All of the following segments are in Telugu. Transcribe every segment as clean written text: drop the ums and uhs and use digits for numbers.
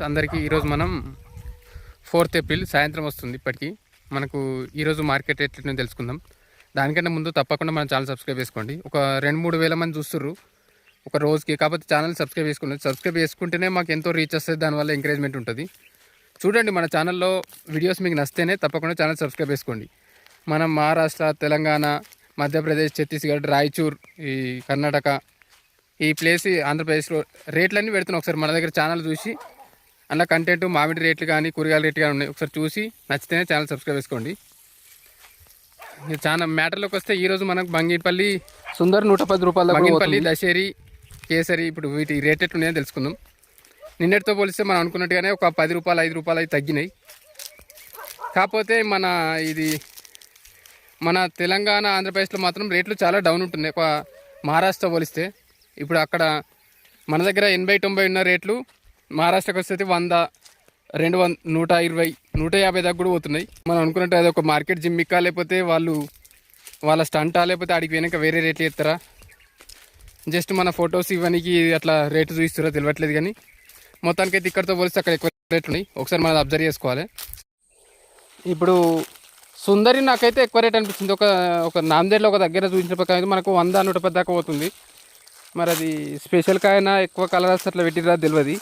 అందరికీ ఈరోజు మనం 4th ఏప్రిల్ సాయంత్రం వస్తుంది. ఇప్పటికీ మనకు ఈరోజు మార్కెట్ రేట్ ఎట్లా తెలుసుకుందాం. దానికంటే ముందు తప్పకుండా మన ఛానల్ సబ్స్క్రైబ్ చేసుకోండి. ఒక 2-3 వేల మంది చూస్తుర్రు ఒక రోజుకి. కాకపోతే ఛానల్ సబ్స్క్రైబ్ చేసుకోండి. సబ్స్క్రైబ్ చేసుకుంటేనే మాకు ఎంతో రీచ్ వస్తుంది, దానివల్ల ఎంకరేజ్మెంట్ ఉంటుంది. చూడండి, మన ఛానల్లో వీడియోస్ మీకు నచ్చితేనే తప్పకుండా ఛానల్ సబ్స్క్రైబ్ చేసుకోండి. మనం మహారాష్ట్ర, తెలంగాణ, మధ్యప్రదేశ్, ఛత్తీస్గఢ్, రాయచూర్, ఈ కర్ణాటక, ఈ ప్లేస్ ఆంధ్రప్రదేశ్లో రేట్లన్నీ పెడుతున్నాం. ఒకసారి మన దగ్గర ఛానల్ చూసి అలా కంటెంట్ మామిడి రేట్లు కానీ కూరగాయల రేట్లు కానీ ఉన్నాయి. ఒకసారి చూసి నచ్చితేనే ఛానల్ సబ్స్క్రైబ్ చేసుకోండి. చాలా మ్యాటర్లోకి వస్తే ఈరోజు మనకు బంగినపల్లి సుందర్ 110 రూపాయలు, బంగినపల్లి, దశేరి, కేసరి ఇప్పుడు వీటి రేట్ ఎట్లు ఉన్నాయో తెలుసుకుందాం. నిన్నటితో పోలిస్తే మనం అనుకున్నట్టుగానే ఒక 10 రూపాయలు 5 రూపాయలు అయితే తగ్గినాయి. కాకపోతే మన తెలంగాణ, ఆంధ్రప్రదేశ్లో మాత్రం రేట్లు చాలా డౌన్ ఉంటున్నాయి ఒక మహారాష్ట్ర పోలిస్తే. ఇప్పుడు అక్కడ మన దగ్గర 80-90 ఉన్న రేట్లు మహారాష్ట్రకి వస్తే 100, 200, 120, 150 దాకా కూడా పోతున్నాయి. మనం అనుకున్నట్టు అది ఒక మార్కెట్ జిమ్మిక్కా, లేకపోతే వాళ్ళ స్టంటా, లేకపోతే ఆడికి వెనక వేరే రేట్లు ఇస్తారా, జస్ట్ మన ఫొటోస్ ఇవ్వడానికి అట్లా రేటు చూపిస్తారో తెలియట్లేదు. కానీ మొత్తానికైతే ఇక్కడితో పోలిస్తే అక్కడ ఎక్కువ రేట్లు ఉన్నాయి. ఒకసారి మనం అబ్జర్వ్ చేసుకోవాలి. ఇప్పుడు సుందరి నాకైతే ఎక్కువ రేట్ అనిపిస్తుంది. ఒక నాందేడ్లో ఒక దగ్గర చూపించిన ప్రకారం మనకు 100-110 దాకా పోతుంది. మరి అది స్పెషల్ కాయనా ఎక్కువ కలర్స్ అట్లా పెట్టిరా తెలియదు.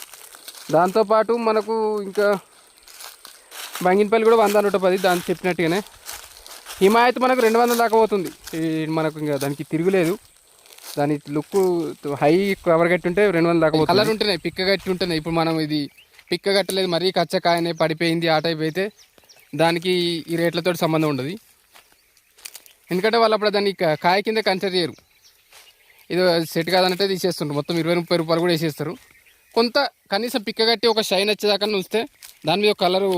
దాంతోపాటు మనకు ఇంకా బంగినపల్లి కూడా 100-110 దాన్ని చెప్పినట్టుగానే. హిమాయత్ మనకు 200 దాకా పోతుంది. మనకు ఇంకా దానికి తిరుగులేదు. దాని లుక్ హై కవర్ గట్టి ఉంటే 200 దాకా పోతుంది. కలర్ ఉంటున్నాయి, పిక్క గట్టి ఉంటున్నాయి. ఇప్పుడు మనం ఇది పిక్క గట్టలేదు, మరీ కచ్చకాయనే పడిపోయింది ఆ టైప్ అయితే దానికి ఈ రేట్లతో సంబంధం ఉండదు. ఎందుకంటే వాళ్ళు అప్పుడు దాన్ని కాయ కింద కన్సిడర్ చేయరు. ఇది సెట్ కాదనంటే తీసేస్తుంటారు. మొత్తం 20-30 రూపాయలు కూడా వేసేస్తారు. కొంత కనీసం పిక్కగట్టి ఒక షైన్ వచ్చేదాకా ఉంచితే దాని మీద కలరు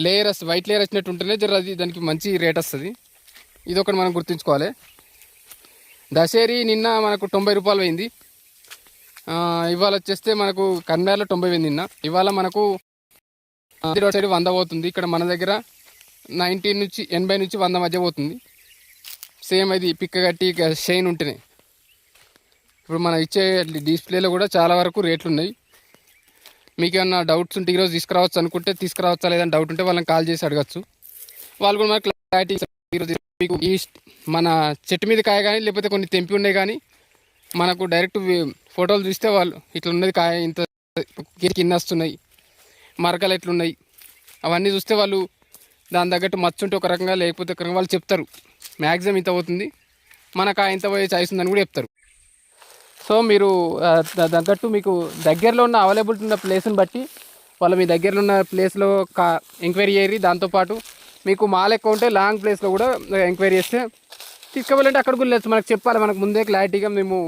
లేయర్ వస్తుంది, వైట్ లేయర్ వచ్చినట్టు ఉంటేనే జర అది దానికి మంచి రేట్ వస్తుంది. ఇది ఒకటి మనం గుర్తుంచుకోవాలి. దశేరి నిన్న మనకు 90 రూపాయలు అయింది. ఇవాళ వచ్చేస్తే మనకు కన్వేర్లో 90 అయింది నిన్న. ఇవాళ మనకు రోడ్ సైడ్ 100 పోతుంది. ఇక్కడ మన దగ్గర 80 నుంచి 100 మధ్య పోతుంది. సేమ్ అది పిక్కగట్టి షైన్ ఉంటేనే. ఇప్పుడు మనం ఇచ్చే డిస్ప్లేలో కూడా చాలా వరకు రేట్లు ఉన్నాయి. మీకు ఏమన్నా డౌట్స్ ఉంటే ఈరోజు తీసుకురావచ్చు అనుకుంటే తీసుకురావచ్చా లేదని డౌట్ ఉంటే వాళ్ళని కాల్ చేసి అడగచ్చు. వాళ్ళు కూడా మనకు క్లారిటీ ఈరోజు మీకు ఈ మన చెట్టు మీద కాయ కానీ లేకపోతే కొన్ని తెంపి ఉన్నాయి కానీ మనకు డైరెక్ట్ ఫోటోలు చూస్తే వాళ్ళు ఇట్లా ఉన్నది కాయ, ఇంత కింద వస్తున్నాయి, మరకలు ఎట్లున్నాయి అవన్నీ చూస్తే వాళ్ళు దాని తగ్గట్టు మచ్చుంటే ఒక రకంగా లేకపోతే ఒక రకంగా వాళ్ళు చెప్తారు. మ్యాక్సిమం ఇంత పోతుంది, మన కాయ ఇంత పోయే ఛాయిస్ ఉందని కూడా చెప్తారు. సో మీరు తగ్గట్టు మీకు దగ్గరలో ఉన్న అవైలబిలిటీ ఉన్న ప్లేస్ని బట్టి వాళ్ళు మీ దగ్గరలో ఉన్న ప్లేస్లో ఎంక్వైరీ చేయరు. దాంతోపాటు మీకు మాల్ ఎక్కువ ఉంటే లాంగ్ ప్లేస్లో కూడా ఎంక్వైరీ చేస్తే తీసుకోవాలంటే అక్కడ కూడా లేదు. మనకు చెప్పాలి, మనకు ముందే క్లారిటీగా. మేము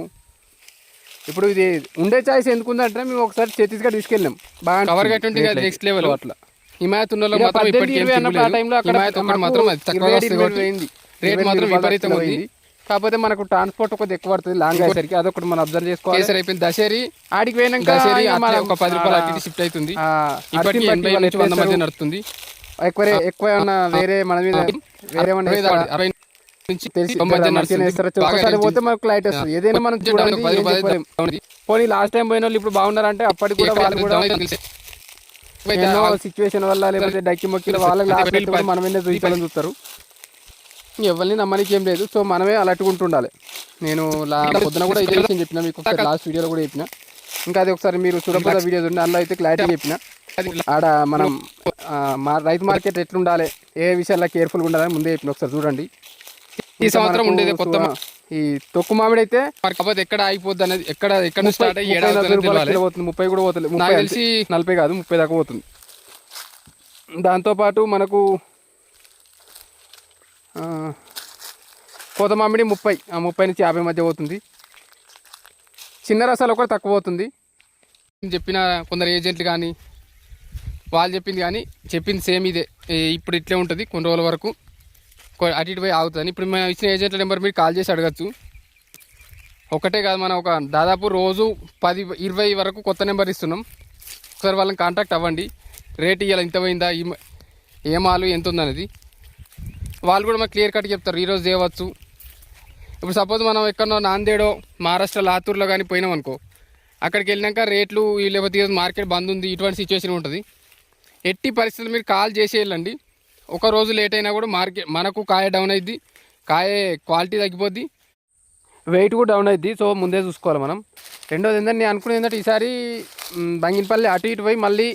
ఇప్పుడు ఇది ఉండే ఛాయిస్ ఎందుకు ఉందంటే మేము ఒకసారి ఛత్తీస్గఢ్ తీసుకెళ్ళాం, బాగా కవర్ కట్టుంటే నెక్స్ట్ లెవెల్ అట్లా. హిమాయత్ ఉన్న రేట్ మాత్రం విపరీతంగా ఉంది. కాకపోతే మనకు ట్రాన్స్పోర్ట్ ఒకటి ఎక్కువ పడుతుంది లాంగ్ అయ్యేసరికి, అదొకటి మనం అబ్జర్వ్ చేసుకోవాలి. అయిపోయింది దశేరి ఆడికి పోయినాక ఒక 10 రూపాయలు అటు షిఫ్ట్ అవుతుంది. ఇప్పటికీ 80-100 మధ్య నడుస్తుంది. ఎక్కువ ఏమన్నా వేరే మన మీద వేరే 60 నుంచి 90 పోతే మనకు క్లైట్ వస్తుంది. ఏదైనా మనం చూడాలి. పోనీ లాస్ట్ టైం పోయిన వాళ్ళు ఇప్పుడు బాగున్నారంటే అప్పటికి కూడా వాళ్ళు కూడా ఎన్నో సిచ్యువేషన్ వల్ల లేకపోతే డక్కి మొక్కిల వాళ్ళకి లాస్ట్ మన మీద చూపించాలని చూస్తారు. ఎవరిని నమ్మడానికి ఏం లేదు. సో మనమే అలర్ట్గా ఉంటుండాలి. నేను పొద్దున కూడా ఇదే విషయం చెప్పిన మీకు, లాస్ట్ వీడియోలో కూడా చెప్పిన. ఇంకా అది ఒకసారి మీరు చూడబోయే వీడియోస్ ఉండే అందులో అయితే క్లారిటీ చెప్పిన. ఆడ మనం రైతు మార్కెట్ ఎట్లుండాలి, ఏ విషయాల్లో కేర్ఫుల్గా ఉండాలని ముందే చెప్పిన. ఒకసారి చూడండి. ఈ సంవత్సరం ఉండేది కొత్త ఈ తొక్కు మామిడి అయితే కాకపోతే ఎక్కడ అయిపోద్ది అనేది ఎక్కడ స్టార్ట్ అయ్యి 30 కూడా పోతుంది. 40 కాదు 30 దాకా పోతుంది. దాంతోపాటు మనకు కోత మామిడి 30 నుంచి 50 మధ్య పోతుంది. చిన్న రసాలు ఒకటి తక్కువ పోతుంది. చెప్పిన కొందరు ఏజెంట్లు కానీ వాళ్ళు చెప్పింది సేమ్ ఇదే. ఇప్పుడు ఇట్లే ఉంటుంది కొన్ని రోజుల వరకు, అటు ఇటు పోయి ఆగుతుంది. ఇప్పుడు మేము ఇచ్చిన ఏజెంట్ల నెంబర్ మీరు కాల్ చేసి అడగచ్చు. ఒకటే కాదు, మనం ఒక దాదాపు రోజు 10-20 వరకు కొత్త నెంబర్ ఇస్తున్నాం. ఒకసారి వాళ్ళని కాంటాక్ట్ అవ్వండి. రేట్ ఇవ్వాలి, ఇంత పోయిందా, ఏ మాలు ఎంత ఉందనేది వాళ్ళు కూడా మాకు క్లియర్ కట్ చెప్తారు. ఈరోజు చేయవచ్చు. ఇప్పుడు సపోజ్ మనం ఎక్కడో నాందేడో, మహారాష్ట్ర లాతూర్లో కానీ పోయినాం అనుకో, అక్కడికి వెళ్ళినాక రేట్లు లేకపోతే మార్కెట్ బంద్ ఉంది ఇటువంటి సిచ్యువేషన్ ఉంటుంది. ఎట్టి పరిస్థితులు మీరు కాల్ చేసి వెళ్ళండి. ఒక రోజు లేట్ అయినా కూడా మనకు కాయ డౌన్ అయింది, కాయ క్వాలిటీ తగ్గిపోద్ది, వెయిట్ కూడా డౌన్ అవుద్ది. సో ముందే చూసుకోవాలి మనం. రెండోది ఏంటంటే నేను అనుకునేది ఏంటంటే ఈసారి బంగినపల్లి అటు ఇటు పోయి మళ్ళీ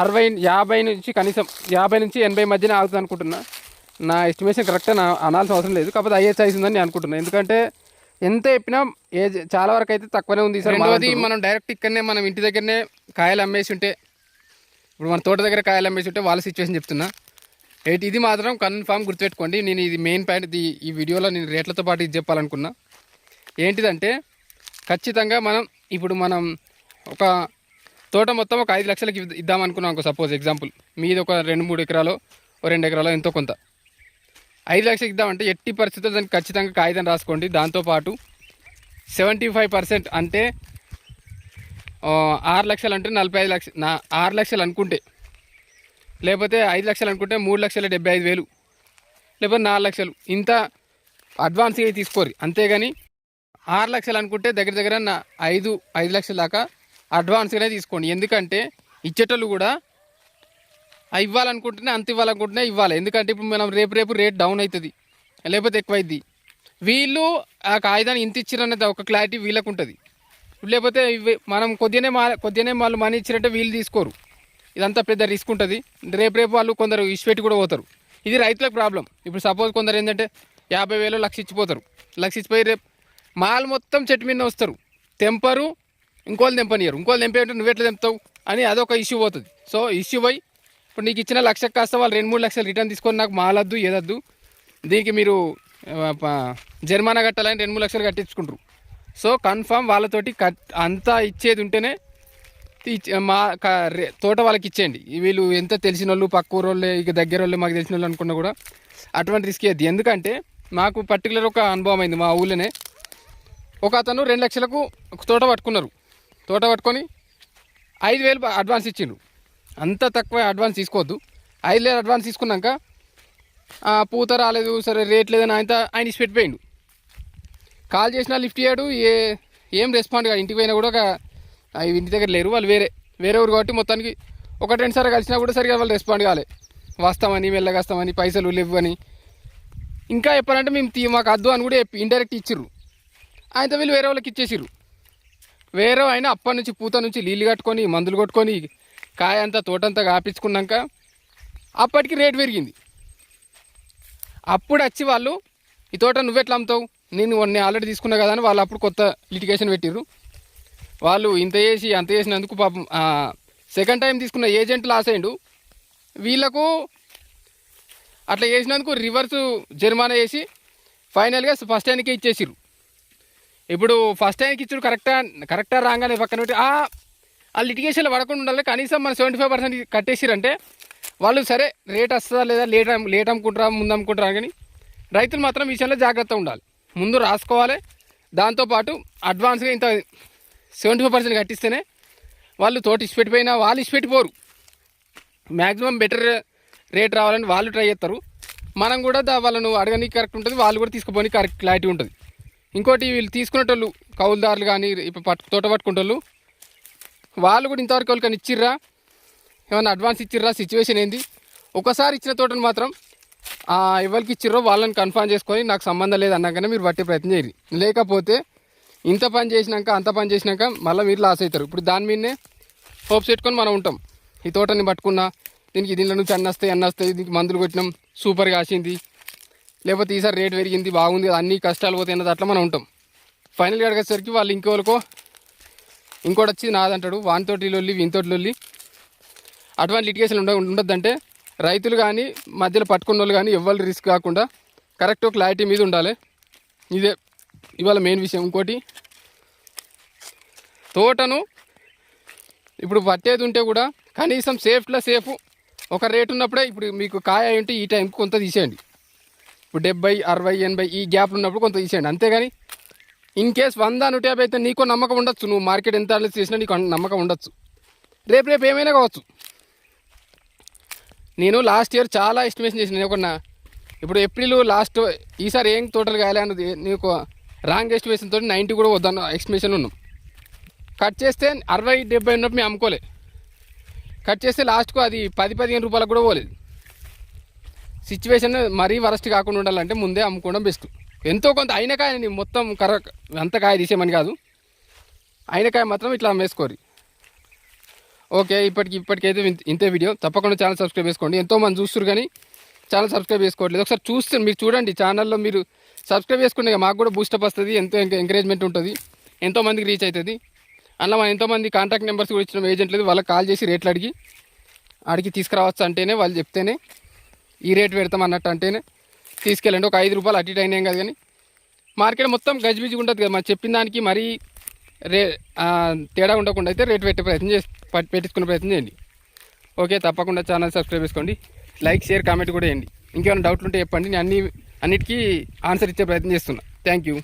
50 నుంచి కనీసం 50 నుంచి 80 మధ్యన ఆగుతుంది అనుకుంటున్నా. నా ఎస్టిమేషన్ కరెక్ట్గా అనాల్సిన అవసరం లేదు, కాకపోతే అయ్యే సైజ్ ఉందని నేను అనుకుంటున్నాను. ఎందుకంటే ఎంత చెప్పినా ఏజ్ చాలా వరకు అయితే తక్కువనే ఉంది. రెండోది మనం డైరెక్ట్ ఇక్కడనే మనం ఇంటి దగ్గరనే కాయలు అమ్మేసి ఉంటే, ఇప్పుడు మన తోట దగ్గర కాయలు అమ్మేసి ఉంటే వాళ్ళ సిచ్యువేషన్ చెప్తున్నా. ఇది మాత్రం కన్ఫామ్ గుర్తుపెట్టుకోండి. నేను ఇది మెయిన్ పాయింట్ ఈ వీడియోలో నేను రేట్లతో పాటు ఇది చెప్పాలనుకున్నా. ఏంటిదంటే ఖచ్చితంగా మనం ఒక తోట మొత్తం ఒక 5 లక్షలకి ఇద్దామనుకున్నాం అనుకో. సపోజ్ ఎగ్జాంపుల్ మీది ఒక 2-3 ఎకరాలు, 2 ఎకరాలు ఎంతో కొంత 5 లక్షలకి ఇద్దామంటే ఎట్టి పరిస్థితుల్లో దానికి ఖచ్చితంగా కాగితం రాసుకోండి. దాంతోపాటు 75% అంటే 6 లక్షలు అంటే 45 లక్షలు, 6 లక్షలు అనుకుంటే, లేకపోతే 5 లక్షలు అనుకుంటే 3,75,000, లేకపోతే 4 లక్షలు ఇంత అడ్వాన్స్గా తీసుకోరు. అంతేగాని 6 లక్షలు అనుకుంటే దగ్గర దగ్గర 5 లక్షల దాకా అడ్వాన్స్గానే తీసుకోండి. ఎందుకంటే ఇచ్చేటోళ్ళు కూడా ఇవ్వాలనుకుంటేనే అంత ఇవ్వాలనుకుంటేనే ఇవ్వాలి. ఎందుకంటే ఇప్పుడు మనం రేపు రేట్ డౌన్ అవుతుంది, లేకపోతే ఎక్కువైద్ది. వీళ్ళు ఆ కాగితాన్ని ఇంత ఇచ్చిరనేది ఒక క్లారిటీ వీళ్ళకు ఉంటుంది. లేకపోతే మనం కొద్దిగానే వాళ్ళు మనీ ఇచ్చిరంటే వీళ్ళు తీసుకోరు. ఇదంతా పెద్ద రిస్క్ ఉంటుంది. రేపు వాళ్ళు కొందరు ఇచ్చిపెట్టి కూడా పోతారు. ఇది రైతులకు ప్రాబ్లం. ఇప్పుడు సపోజ్ కొందరు ఏంటంటే 50,000 లక్ష ఇచ్చిపోతారు. లక్ష ఇచ్చిపోయి రేపు మాల్ మొత్తం చెట్టు మీద వస్తారు, తెంపరు, ఇంకోళ్ళు తెంపనియరు. ఇంకోళ్ళు తెంపేంటే నువ్వు ఎట్లా తెంపుతావు అని అదొక ఇష్యూ పోతుంది. సో ఇష్యూ పోయి ఇప్పుడు నీకు ఇచ్చిన 1 లక్షకు కాస్త వాళ్ళు 2-3 లక్షలు రిటర్న్ తీసుకొని నాకు మాలద్దు ఏదద్దు, దీనికి మీరు జరిమానా కట్టాలని 2-3 లక్షలు కట్టించుకుంటారు. సో కన్ఫామ్ వాళ్ళతోటి అంతా ఇచ్చేది ఉంటేనే తోట వాళ్ళకి ఇచ్చేయండి. వీళ్ళు ఎంత తెలిసిన వాళ్ళు, పక్క ఊరోళ్ళు, ఇక దగ్గర వాళ్ళు, మాకు తెలిసిన వాళ్ళు అనుకున్నా కూడా అటువంటి రిస్క్ ఇవ్వద్దు. ఎందుకంటే మాకు పర్టికులర్ ఒక అనుభవం అయింది. మా ఊళ్ళోనే ఒక అతను 2 లక్షలకు ఒక తోట పట్టుకున్నారు. తోట పట్టుకొని 5,000 అడ్వాన్స్ ఇచ్చిండ్రు. అంత తక్కువ అడ్వాన్స్ తీసుకోవద్దు. 5,000 అడ్వాన్స్ తీసుకున్నాక పూత రాలేదు, సరే రేట్ లేదని ఆయన ఇచ్చి పెట్టిపోయిండు. కాల్ చేసినా లిఫ్ట్ చేయడు, ఏం రెస్పాండ్ కాదు. ఇంటికి పోయినా కూడా ఇంటి దగ్గర లేరు, వాళ్ళు వేరే ఊరు కాబట్టి మొత్తానికి 1-2 సార్లు కలిసినా కూడా సరిగా వాళ్ళు రెస్పాండ్ కాలే. వస్తామని, వెళ్ళగస్తామని, పైసలు లేవు అని, ఇంకా చెప్పాలంటే మేము మాకు అద్దు అని కూడా ఇండైరెక్ట్ ఇచ్చిర్రు. ఆయనతో వీళ్ళు వేరే వాళ్ళకి ఇచ్చేసిర్రు. వేరే ఆయన అప్పటి నుంచి పూత నుంచి నీళ్ళు కట్టుకొని, మందులు కొట్టుకొని, కాయ అంతా తోటంతా కాపించుకున్నాక అప్పటికి రేట్ పెరిగింది. అప్పుడు వచ్చి వాళ్ళు ఈ తోట నువ్వెట్లా అమ్ముతావు, నేను ఆల్రెడీ తీసుకున్నా కదా అని వాళ్ళు అప్పుడు కొత్త లిటిగేషన్ పెట్టిర్రు. వాళ్ళు ఇంత చేసి అంత చేసినందుకు పాపం సెకండ్ టైం తీసుకున్న ఏజెంట్ లాస్ అయ్యిండు. వీళ్ళకు అట్లా చేసినందుకు రివర్స్ జరిమానా చేసి ఫైనల్గా ఫస్ట్ టైంకే ఇచ్చేసిర్రు. ఇప్పుడు ఫస్ట్ టైంకి ఇచ్చారు కరెక్టా రాగానే పక్కన పెట్టి ఆ లిటిగేషన్లో పడకుండా ఉండాలి. కనీసం మన 75% కట్టేసిరంటే వాళ్ళు సరే రేట్ వస్తుందా లేదా, లేట్ అమ్ముకుంటారా ముందు అమ్ముకుంటారా కానీ రైతులు మాత్రం ఈ విషయంలో జాగ్రత్త ఉండాలి. ముందు రాసుకోవాలి. దాంతోపాటు అడ్వాన్స్గా ఇంత 75% కట్టిస్తేనే వాళ్ళు తోట ఇచ్చిపెట్టిపోయినా వాళ్ళు ఇచ్చిపెట్టిపోరు. మ్యాక్సిమం బెటర్ రేట్ రావాలని వాళ్ళు ట్రై చేస్తారు. మనం కూడా వాళ్ళను అడగడానికి కరెక్ట్ ఉంటుంది, వాళ్ళు కూడా తీసుకుపోయి కరెక్ట్ క్లారిటీ ఉంటుంది. ఇంకోటి వీళ్ళు తీసుకునేటోళ్ళు కౌలుదారులు కానీ ఇప్పుడు తోట పట్టుకునేటోళ్ళు వాళ్ళు కూడా ఇంతవరకు వాళ్ళకని ఇచ్చిర్రా, ఏమైనా అడ్వాన్స్ ఇచ్చిర్రా, సిచ్యువేషన్ ఏంది, ఒకసారి ఇచ్చిన తోటను మాత్రం ఎవరికి ఇచ్చిర్రో వాళ్ళని కన్ఫర్మ్ చేసుకొని నాకు సంబంధం లేదు అన్నాకనే మీరు పట్టే ప్రయత్నం చేయాలి. లేకపోతే ఇంత పని చేసినాక అంత పని చేసినాక మళ్ళీ మీరు లాస్ అవుతారు. ఇప్పుడు దాని మీదనే హోప్స్ పెట్టుకొని మనం ఉంటాం. ఈ తోటని పట్టుకున్నా, దీంట్లో నుంచి అన్నీ వస్తాయి, దీనికి మందులు కొట్టినాం, సూపర్ కాసింది, లేకపోతే ఈసారి రేట్ పెరిగింది, బాగుంది, అన్ని కష్టాలు పోతాయి అన్నది అట్లా మనం ఉంటాం. ఫైనల్గా అడిగేసరికి వాళ్ళు ఇంకోటి వచ్చి నాదంటాడు, వానితోటి లొల్లి వీనితోటి లొల్లి. అటువంటి లిటిగేషన్ ఉండొద్దంటే రైతులు కానీ మధ్యలో పట్టుకున్న వాళ్ళు కానీ ఎవరు రిస్క్ కాకుండా కరెక్ట్ క్లారిటీ మీద ఉండాలి. ఇదే ఇవాళ మెయిన్ విషయం. ఇంకోటి తోటను ఇప్పుడు పట్టేది ఉంటే కూడా కనీసం సేఫ్ ఒక రేటు ఉన్నప్పుడే, ఇప్పుడు మీకు కాయ ఉంటే ఈ టైంకి కొంత తీసేయండి. ఇప్పుడు 70, 60, 80 ఈ గ్యాప్లు ఉన్నప్పుడు కొంత తీసేయండి. అంతేగాని ఇన్ కేస్ 100, 150 అయితే నీకో నమ్మకం ఉండొచ్చు, నువ్వు మార్కెట్ ఎంత అలసి చేసినా నీకు నమ్మకం ఉండొచ్చు, రేపు ఏమైనా కావచ్చు. నేను లాస్ట్ ఇయర్ చాలా ఎస్టిమేషన్ చేసిన. నేను ఇప్పుడు ఏప్రిల్ లాస్ట్ ఈసారి ఏం తోటలు కాయాలి అన్నది నీకు రాంగ్ ఎస్టిమేషన్ తోటి 90 కూడా వద్దన్న ఎస్టిమేషన్ ఉన్నాం. కట్ చేస్తే 60-70 ఉన్నప్పుడు మేము అమ్ముకోలే. కట్ చేస్తే లాస్ట్కు అది 10-15 రూపాయలకు కూడా పోలేదు. సిచ్యువేషన్ మరీ వరస్ట్ కాకుండా ఉండాలంటే ముందే అమ్ముకోవడం బెస్ట్. ఎంతో కొంత అయిన కాయని మొత్తం అంత కాయ తీసేయమని కాదు, అయిన కాయ మాత్రం ఇట్లా అమ్మేసుకోరు. ఓకే, ఇప్పటికైతే ఇంతే వీడియో. తప్పకుండా ఛానల్ సబ్స్క్రైబ్ చేసుకోండి. ఎంతోమంది చూస్తారు కానీ ఛానల్ సబ్స్క్రైబ్ చేసుకోవట్లేదు. ఒకసారి చూస్తే మీరు చూడండి, ఛానల్లో మీరు సబ్స్క్రైబ్ చేసుకుంటే మాకు కూడా బూస్టప్ వస్తుంది, ఎంతో ఎంకరేజ్మెంట్ ఉంటుంది, ఎంతోమందికి రీచ్ అవుతుంది. అందులో మనం ఎంతోమంది కాంటాక్ట్ నెంబర్స్ కూడా ఇచ్చిన ఏజెంట్ లేదు, వాళ్ళకి కాల్ చేసి రేట్లు అడిగి తీసుకురావచ్చు అంటేనే, వాళ్ళు చెప్తేనే ఈ రేట్ పెడతాం అన్నట్టు అంటేనే తీసుకెళ్ళండి. ఒక 5 రూపాయలు అటు ఇటు అయినాం కాదు, కానీ మార్కెట్ మొత్తం గజిబిజిగా ఉంటుంది కదా. మనం చెప్పిన దానికి మరీ తేడా ఉండకుండా అయితే రేట్ పెట్టించుకునే ప్రయత్నం చేయండి. ఓకే, తప్పకుండా ఛానల్ సబ్స్క్రైబ్ చేసుకోండి, లైక్ షేర్ కామెంట్ కూడా చేయండి. ఇంకేమైనా డౌట్లు ఉంటే చెప్పండి, నేను అన్నిటికీ ఆన్సర్ ఇచ్చే ప్రయత్నం చేస్తున్నా. Thank you.